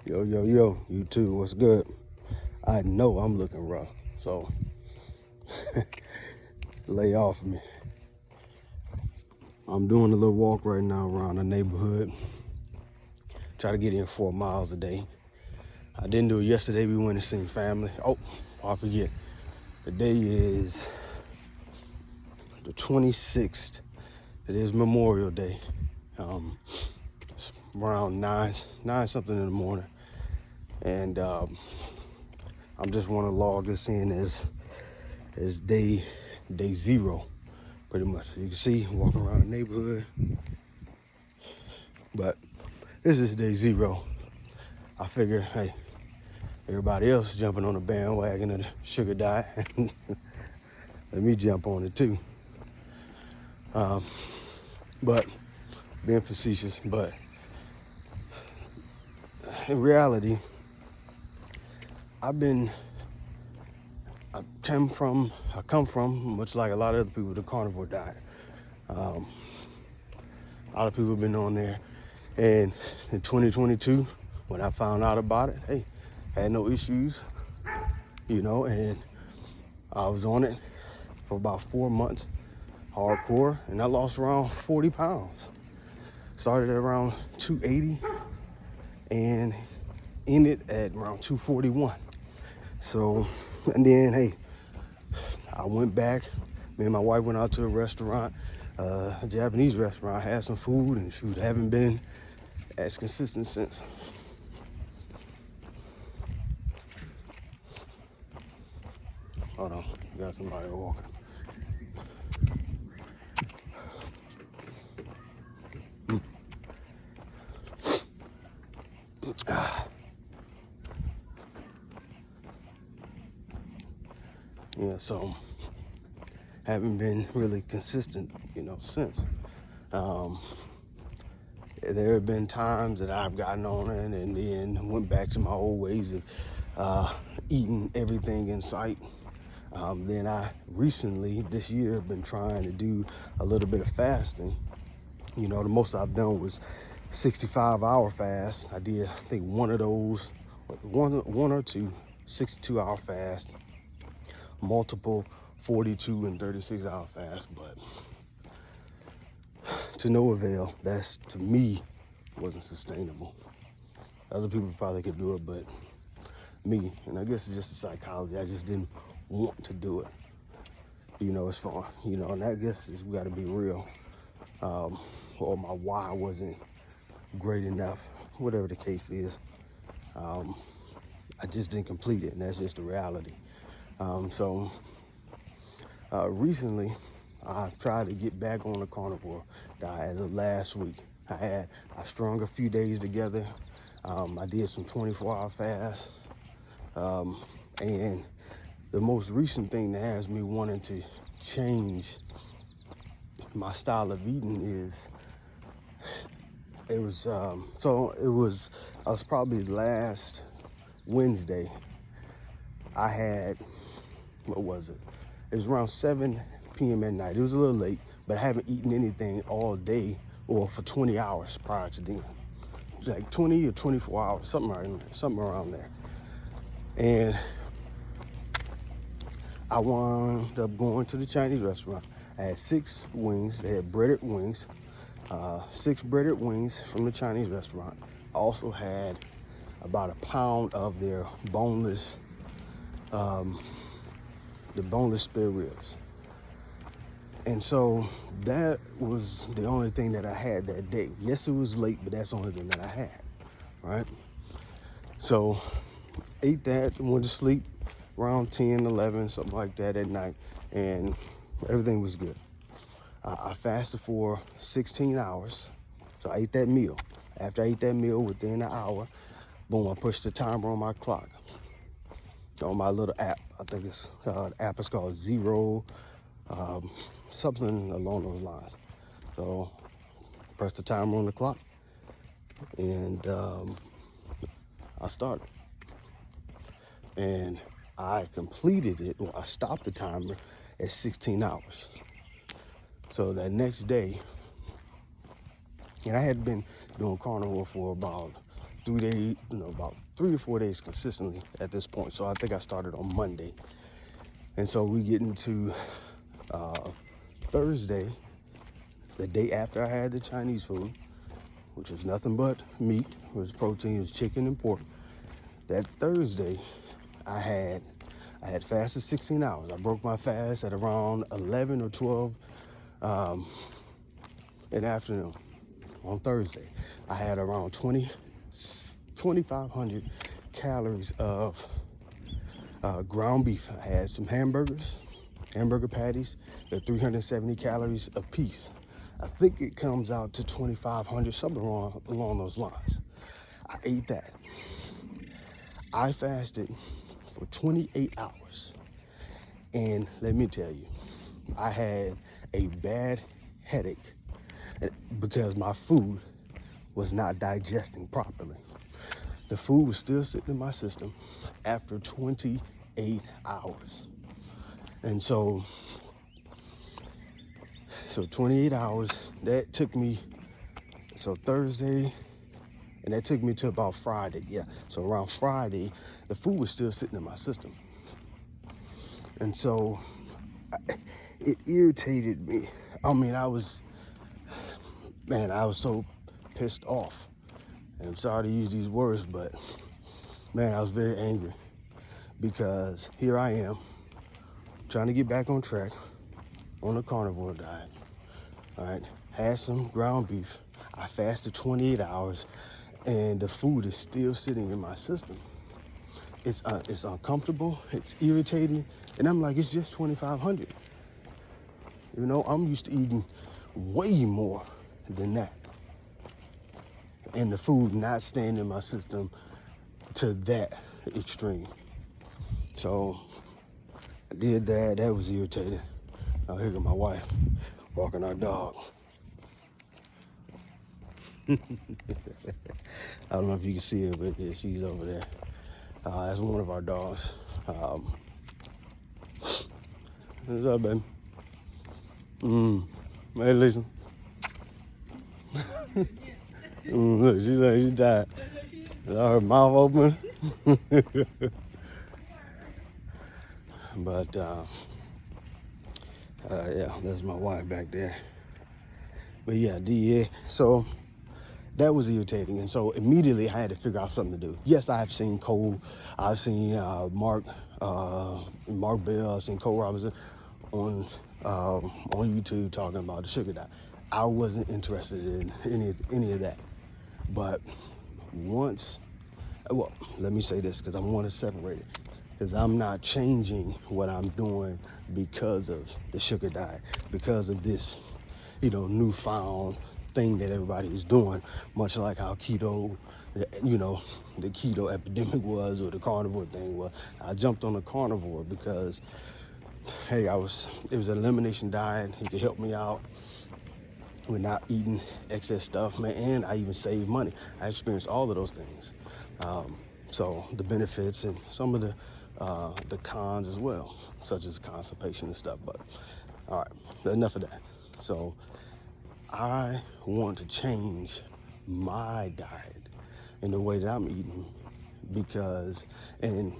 Yo, yo, yo, you too, what's good? I know I'm looking rough, so lay off of me. I'm doing a little walk right now around the neighborhood. Try to get in 4 miles a day. I didn't do it yesterday, we went and seen family. Oh, I forget. Today is the 26th. It is Memorial Day. It's around 9 something in the morning. And I'm just want to log this in as day 0, pretty much. You can see walking around the neighborhood, but this is day 0. I figure, hey, everybody else is jumping on the bandwagon of the sugar diet. Let me jump on it too. But being facetious, but in reality, I come from, much like a lot of other people, the carnivore diet. A lot of people have been on there. And in 2022, when I found out about it, hey, had no issues, and I was on it for about 4 months, hardcore, and I lost around 40 pounds. Started at around 280 and ended at around 241. So, and then, hey, I went back. Me and my wife went out to a restaurant, a Japanese restaurant, had some food, and shoot, haven't been as consistent since. Hold on, got somebody walking. Yeah, so haven't been really consistent, since. There have been times that I've gotten on it and then went back to my old ways of eating everything in sight. Then I recently, this year, have been trying to do a little bit of fasting. The most I've done was 65-hour fast. I did, I think, one of those, one or two 62-hour fast, multiple 42 and 36-hour fast, but to no avail. That's, to me, wasn't sustainable. Other people probably could do it, but me, and I guess it's just the psychology, I just didn't want to do it. It's fun, and I guess we got to be real. Or my why wasn't great enough, whatever the case is. I just didn't complete it, and that's just the reality. So recently, I tried to get back on the carnivore diet as of last week. I strung a few days together. I did some 24-hour fasts. And the most recent thing that has me wanting to change my style of eating I was probably last Wednesday. I had, what was it? It was around 7 p.m. at night. It was a little late, but I haven't eaten anything all day or for 20 hours prior to then. Like 20 or 24 hours, something around there. And I wound up going to the Chinese restaurant. I had 6 wings. They had breaded wings, 6 breaded wings from the Chinese restaurant. I also had about a pound of their boneless, the boneless spare ribs. And so that was the only thing that I had that day. Yes, it was late, but that's the only thing that I had, right? So ate that and went to sleep around 10, 11, something like that at night, and everything was good. I fasted for 16 hours, so I ate that meal. After I ate that meal, within an hour, boom, I pushed the timer on my clock, on my little app. I think the app is called Zero, something along those lines. So press the timer on the clock, and I started. And I completed it, I stopped the timer at 16 hours. So that next day, and I had been doing carnivore for about 3 days, about 3 or 4 days consistently at this point. So I think I started on Monday. And so we get into Thursday, the day after I had the Chinese food, which was nothing but meat. It was protein, it was chicken and pork. That Thursday, I had fasted 16 hours. I broke my fast at around 11 or 12 in the afternoon on Thursday. I had around 2,500 calories of ground beef. I had some hamburger patties. They're 370 calories a piece. I think it comes out to 2,500, something along those lines. I ate that. I fasted for 28 hours. And let me tell you, I had a bad headache because my food was not digesting properly. The food was still sitting in my system after 28 hours. And so 28 hours, that took me, Thursday, and that took me to about Friday. Yeah, so around Friday, the food was still sitting in my system. And so it irritated me. I mean, I was so pissed off. And I'm sorry to use these words, but man, I was very angry because here I am trying to get back on track on a carnivore diet. All right, had some ground beef. I fasted 28 hours and the food is still sitting in my system. It's uncomfortable, it's irritating, and I'm like, it's just 2,500. I'm used to eating way more than that. And the food not staying in my system to that extreme. So I did that. That was irritating. Now here goes my wife walking our dog. I don't know if you can see her, but yeah, she's over there. That's one of our dogs. What's up, baby? Hey, listen. Look, she's tired. Her mouth open. But yeah, that's my wife back there. But yeah, so that was irritating, and so immediately I had to figure out something to do. Yes, I've seen Cole, I've seen Mark Bell, I've seen Cole Robinson on YouTube talking about the sugar diet. I wasn't interested in any of that. But let me say this, because I want to separate it, because I'm not changing what I'm doing because of the sugar diet, because of this, newfound thing that everybody is doing, much like how keto, the keto epidemic was, or the carnivore thing was. I jumped on the carnivore because, hey, it was an elimination diet. It could help me out with not eating excess stuff, man, and I even saved money. I experienced all of those things. So the benefits and some of the cons as well, such as constipation and stuff. But all right, enough of that. So I want to change my diet and the way that I'm eating because, and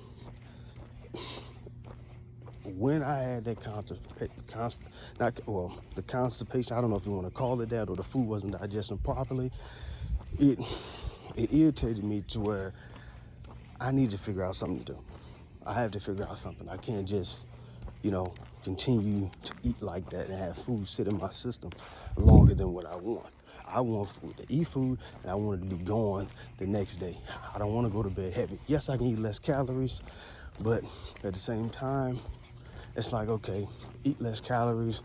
when I had that the constipation, I don't know if you want to call it that, or the food wasn't digesting properly, it irritated me to where I need to figure out something to do. I have to figure out something. I can't just, continue to eat like that and have food sit in my system longer than what I want. I want food to eat food, and I want it to be gone the next day. I don't want to go to bed heavy. Yes, I can eat less calories, but at the same time, it's like, okay, eat less calories,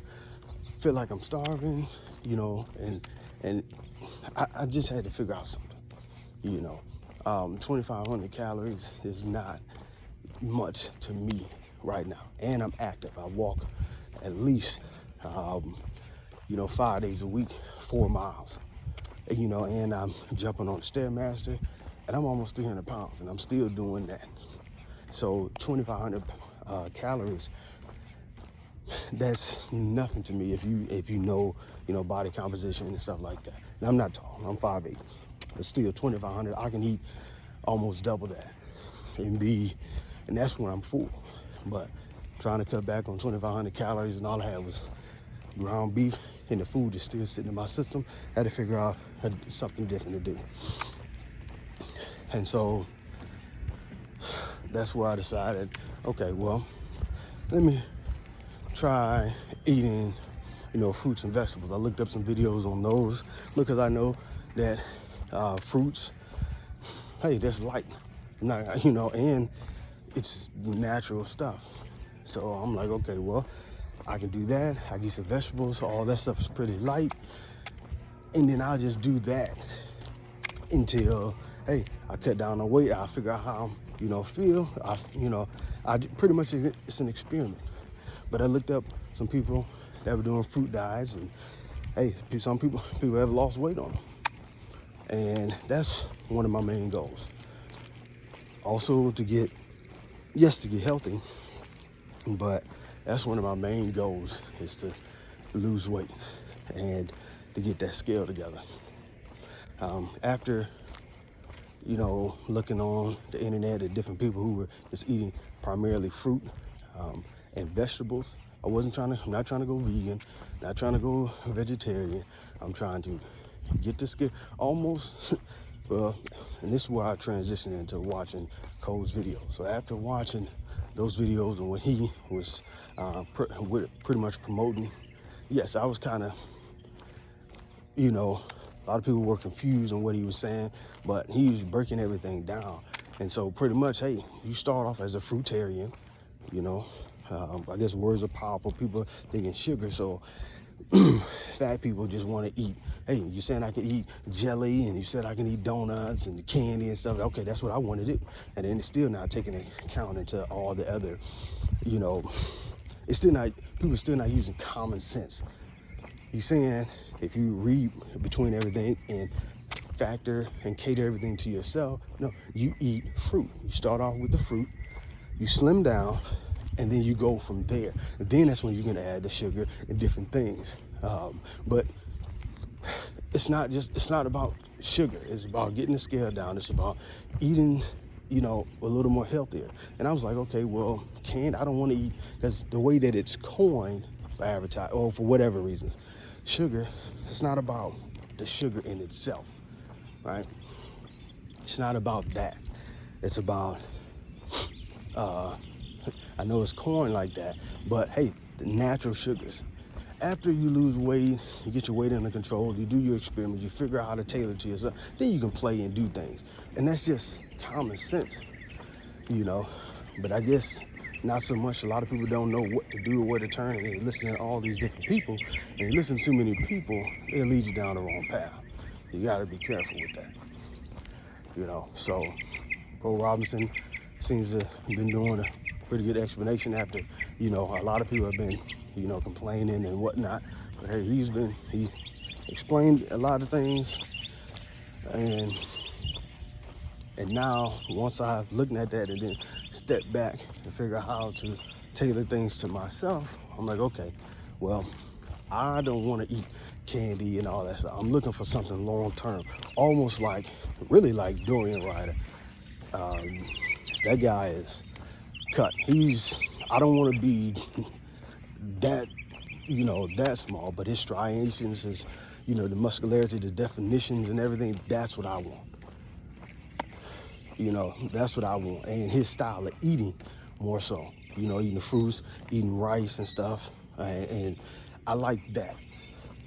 feel like I'm starving, and I just had to figure out something, 2,500 calories is not much to me right now. And I'm active. I walk at least, 5 days a week, 4 miles, and I'm jumping on the Stairmaster, and I'm almost 300 pounds, and I'm still doing that. So 2,500 calories, that's nothing to me if you know body composition and stuff like that. And I'm not tall. I'm 5'8", But still 2,500, I can eat almost double that and that's when I'm full. But trying to cut back on 2,500 calories, and all I had was ground beef, and the food is still sitting in my system. I had to figure out something different to do. And so that's where I decided, okay, well, let me try eating, fruits and vegetables. I looked up some videos on those because I know that fruits, hey, that's light, and it's natural stuff. So I'm like, okay, well, I can do that. I get some vegetables. All that stuff is pretty light. And then I'll just do that until, hey, I cut down on weight. I figure out how I'm, feel. I pretty much, it's an experiment. But I looked up some people that were doing fruit diets, and hey, some people have lost weight on them. And that's one of my main goals. Also to get healthy, but that's one of my main goals, is to lose weight and to get that scale together. After, looking on the internet at different people who were just eating primarily fruit and vegetables, I'm not trying to go vegan, not trying to go vegetarian. I'm trying to get the scale almost, well, and this is where I transitioned into watching Cole's videos. So after watching those videos and when he was pretty much promoting, yes, I was kind of, a lot of people were confused on what he was saying, but he was breaking everything down. And so pretty much, hey, you start off as a fruitarian, I guess words are powerful. People thinking sugar, so fat people just want to eat. Hey, you're saying I can eat jelly, and you said I can eat donuts and candy and stuff. Okay, that's what I want to do. And then it's still not taking account into all the other, people still not using common sense. He's saying if you read between everything and factor and cater everything to yourself, no, you eat fruit. You start off with the fruit, you slim down, and then you go from there. And then that's when you're gonna add the sugar and different things. But it's not about sugar. It's about getting the scale down. It's about eating, a little more healthier. And I was like, okay, well, I don't want to eat, because the way that it's coined for advertise or for whatever reasons, sugar, it's not about the sugar in itself, right? It's not about that. It's about, I know it's coined like that, but hey, the natural sugars. After you lose weight, you get your weight under control, you do your experiments, you figure out how to tailor to yourself, then you can play and do things. And that's just common sense, But I guess not so much. A lot of people don't know what to do or where to turn, and they listen to all these different people. And you listen to too many people, it'll lead you down the wrong path. You gotta be careful with that. So Cole Robinson seems to have been doing a pretty good explanation after, a lot of people have been, complaining and whatnot. But hey, he explained a lot of things, and now once I've looked at that and then stepped back and figure out how to tailor things to myself, I'm like, okay, well, I don't want to eat candy and all that stuff. I'm looking for something long term, almost really like Dorian Ryder. That guy is cut. I don't want to be that, that small, but his striations, his, the muscularity, the definitions and everything, that's what I want. That's what I want. And his style of eating more so, eating the fruits, eating rice and stuff. And I like that,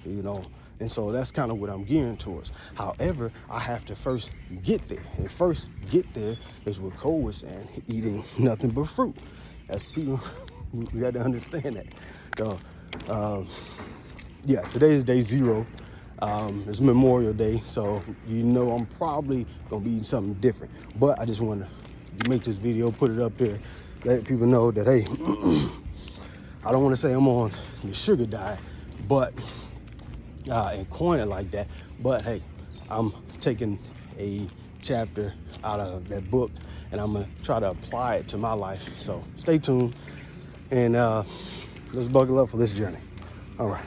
And so that's kind of what I'm gearing towards. However, I have to first get there. And first get there is what Cole was saying, eating nothing but fruit. As people, we got to understand that. So, today is day 0. It's Memorial Day, so I'm probably gonna be eating something different. But I just want to make this video, put it up there, let people know that, hey, I don't want to say I'm on the sugar diet, but and coin it like that. But hey, I'm taking a chapter out of that book, and I'm gonna try to apply it to my life. So stay tuned, and let's buckle up for this journey. All right.